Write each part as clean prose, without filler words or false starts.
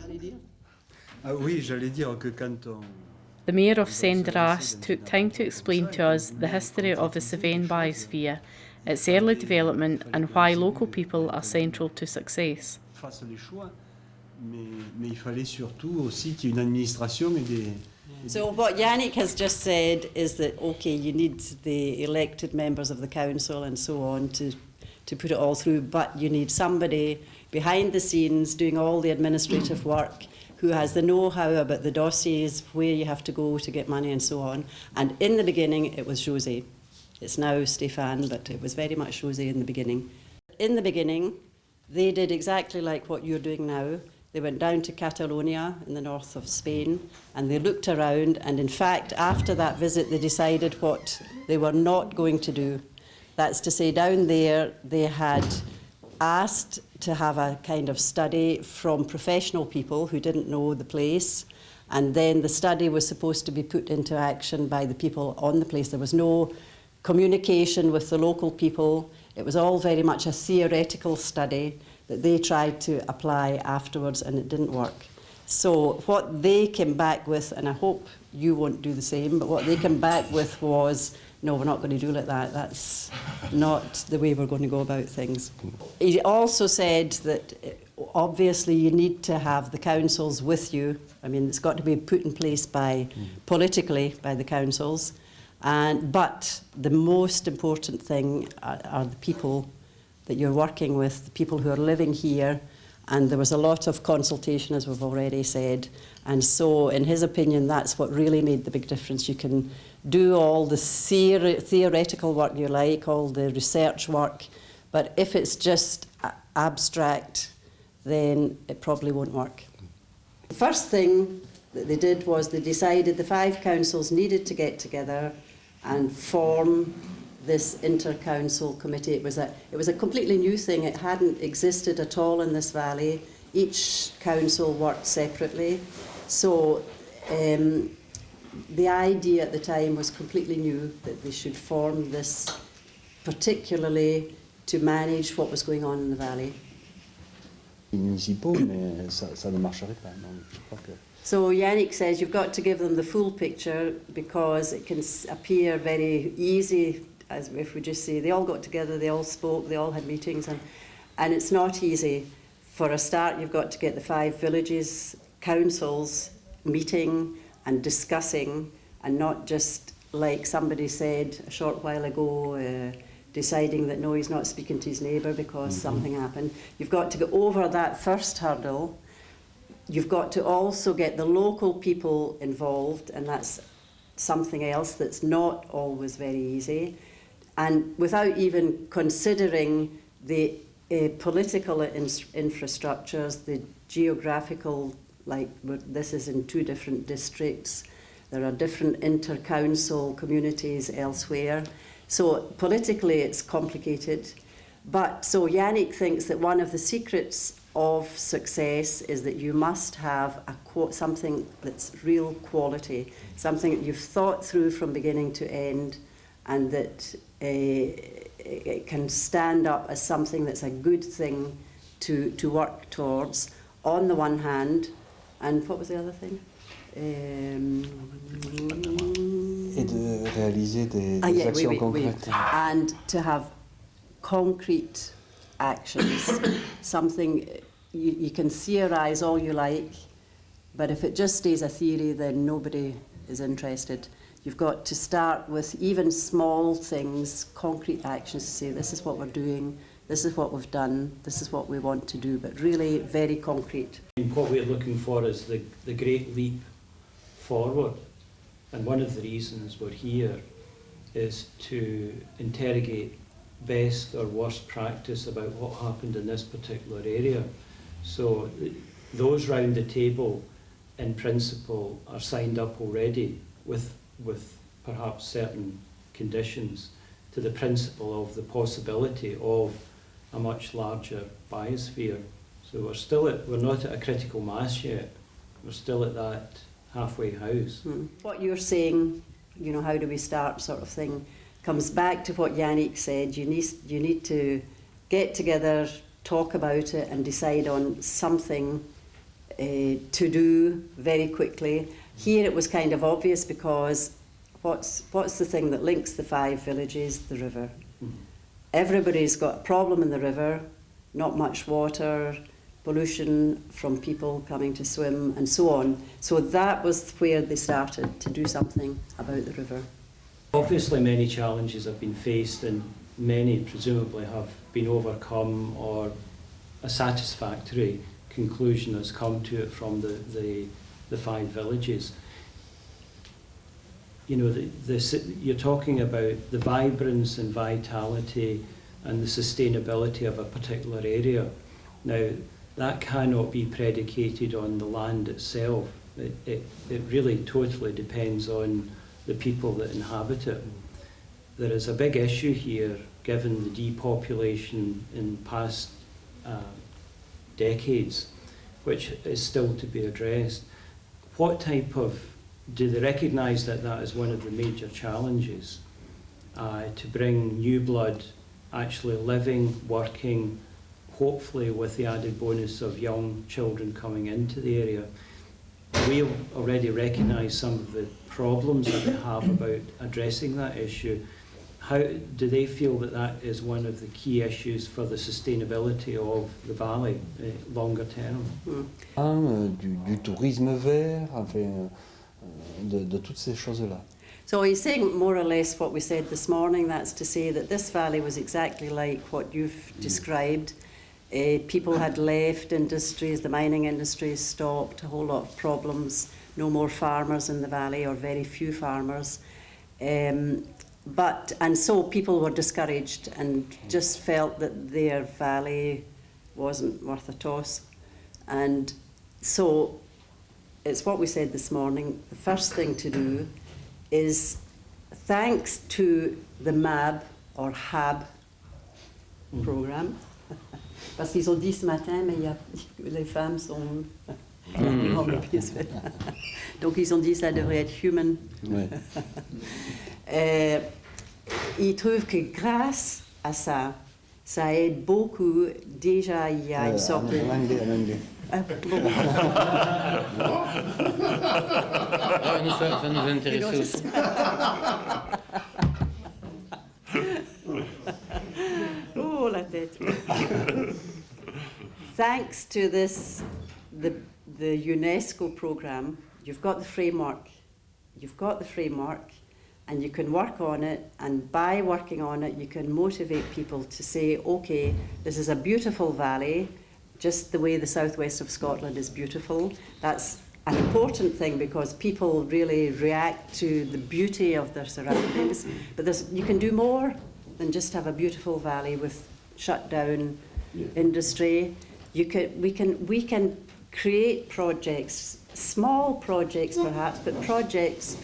The Mayor of Cenne took time to explain to us the history of the Cevenne Biosphere, its early development and why local people are central to success. So what Yannick has just said is that, okay, you need the elected members of the council and so on to put it all through, but you need somebody behind the scenes doing all the administrative work who has the know-how about the dossiers, where you have to go to get money and so on. And in the beginning, it was José. It's now Stéphane, but it was very much José in the beginning. In the beginning, they did exactly like what you're doing now. They went down to Catalonia in the north of Spain and they looked around, and in fact after that visit they decided what they were not going to do. That's to say, down there they had asked to have a kind of study from professional people who didn't know the place, and then the study was supposed to be put into action by the people on the place. There was no communication with the local people. It was all very much a theoretical study that they tried to apply afterwards, and it didn't work. So what they came back with, and I hope you won't do the same, but what they came back with was, no, we're not going to do like that. That's not the way we're going to go about things. He also said that obviously you need to have the councils with you. I mean, it's got to be put in place politically by the councils. But the most important thing are the people that you're working with, the people who are living here, and there was a lot of consultation, as we've already said, and so in his opinion that's what really made the big difference. You can do all the theoretical work you like, all the research work, but if it's just abstract, then it probably won't work. The first thing that they did was they decided the 5 councils needed to get together and form this inter-council committee. It was a completely new thing. It hadn't existed at all in this valley. Each council worked separately. So the idea at the time was completely new, that they should form this particularly to manage what was going on in the valley. So Yannick says you've got to give them the full picture, because it can appear very easy, as if we just say they all got together, they all spoke, they all had meetings, and it's not easy. For a start, you've got to get the 5 villages, councils meeting and discussing, and not just like somebody said a short while ago, deciding that no, he's not speaking to his neighbour because something happened. You've got to go over that first hurdle. You've got to also get the local people involved, and that's something else that's not always very easy. And without even considering the political infrastructures, the geographical, like this is in 2 different districts, there are different inter-council communities elsewhere. So politically it's complicated. But so Yannick thinks that one of the secrets of success is that you must have something that's real quality, something that you've thought through from beginning to end, and that it can stand up as something that's a good thing to work towards, on the one hand. And what was the other thing? Et de réaliser des actions concrètes. And to have concrete actions, something you can theorize all you like, but if it just stays a theory, then nobody is interested. You've got to start with even small things, concrete actions, to say this is what we're doing, this is what we've done, this is what we want to do, but really very concrete. What we're looking for is the great leap forward, and one of the reasons we're here is to interrogate best or worst practice about what happened in this particular area. So those round the table in principle are signed up already with perhaps certain conditions to the principle of the possibility of a much larger biosphere. So we're not at a critical mass yet. We're still at that halfway house. What you're saying, you know, how do we start sort of thing, comes back to what Yannick said. You need to get together, talk about it and decide on something to do very quickly. Here it was kind of obvious because what's the thing that links the 5 villages? The river. Everybody's got a problem in the river, not much water, pollution from people coming to swim and so on. So that was where they started to do something about the river. Obviously many challenges have been faced and many presumably have been overcome, or a satisfactory conclusion has come to it from the 5 villages. You know, you're talking about the vibrance and vitality and the sustainability of a particular area. Now, that cannot be predicated on the land itself. It really totally depends on the people that inhabit it. There is a big issue here, given the depopulation in past decades, which is still to be addressed. What type of, do they recognise that that is one of the major challenges, to bring new blood actually living, working, hopefully with the added bonus of young children coming into the area? We already recognise some of the problems that they have about addressing that issue. How do they feel that that is one of the key issues for the sustainability of the valley longer term? Du tourisme vert, enfin, de toutes ces choses-là. So he's saying more or less what we said this morning. That's to say that this valley was exactly like what you've described. People had left industries, the mining industry stopped, a whole lot of problems, no more farmers in the valley, or very few farmers. And so people were discouraged and just felt that their valley wasn't worth a toss. And so it's what we said this morning. The first thing to do is, thanks to the MAB or HAB programme, parce qu'ils ont dit ce matin, mais les femmes sont... Donc ils ont dit ça devrait être human. Ouais. Ils trouvent que grâce à ça, ça aide beaucoup. Déjà, il y a une sorte de... En anglais. Ah, bon. Ça nous intéresse aussi. Oh, la tête. Thanks to this, the UNESCO program, you've got the framework. You've got the framework, and you can work on it, and by working on it, you can motivate people to say, okay, this is a beautiful valley, just the way the southwest of Scotland is beautiful. That's an important thing because people really react to the beauty of their surroundings. But you can do more than just have a beautiful valley with shut down industry. We can create projects, small projects perhaps, but projects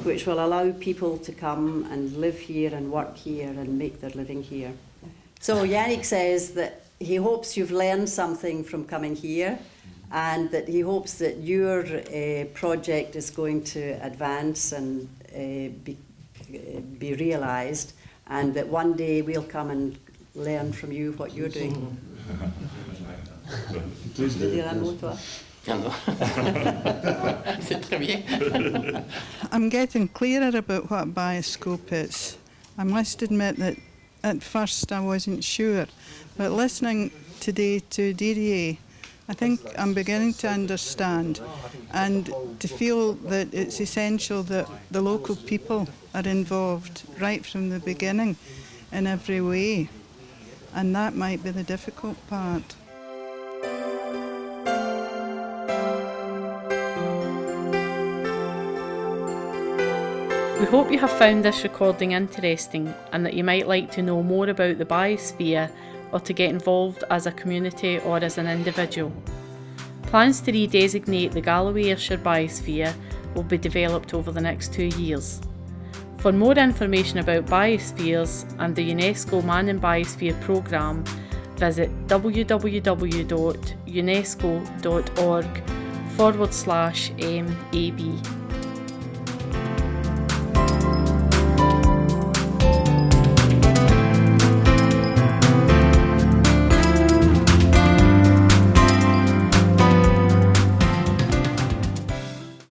which will allow people to come and live here and work here and make their living here. So Yannick says that he hopes you've learned something from coming here, and that he hopes that your project is going to advance and be realised, and that one day we'll come and learn from you what you're doing. Tu veux dire un mot, toi? C'est très bien. I'm getting clearer about what bioscope is. I must admit that at first I wasn't sure, but listening today to Didier, I think I'm beginning to understand and to feel that it's essential that the local people are involved right from the beginning in every way, and that might be the difficult part. We hope you have found this recording interesting and that you might like to know more about the Biosphere or to get involved as a community or as an individual. Plans to redesignate the Galloway Ayrshire Biosphere will be developed over the next 2 years. For more information about biospheres and the UNESCO Man in Biosphere programme, visit www.unesco.org/MAB.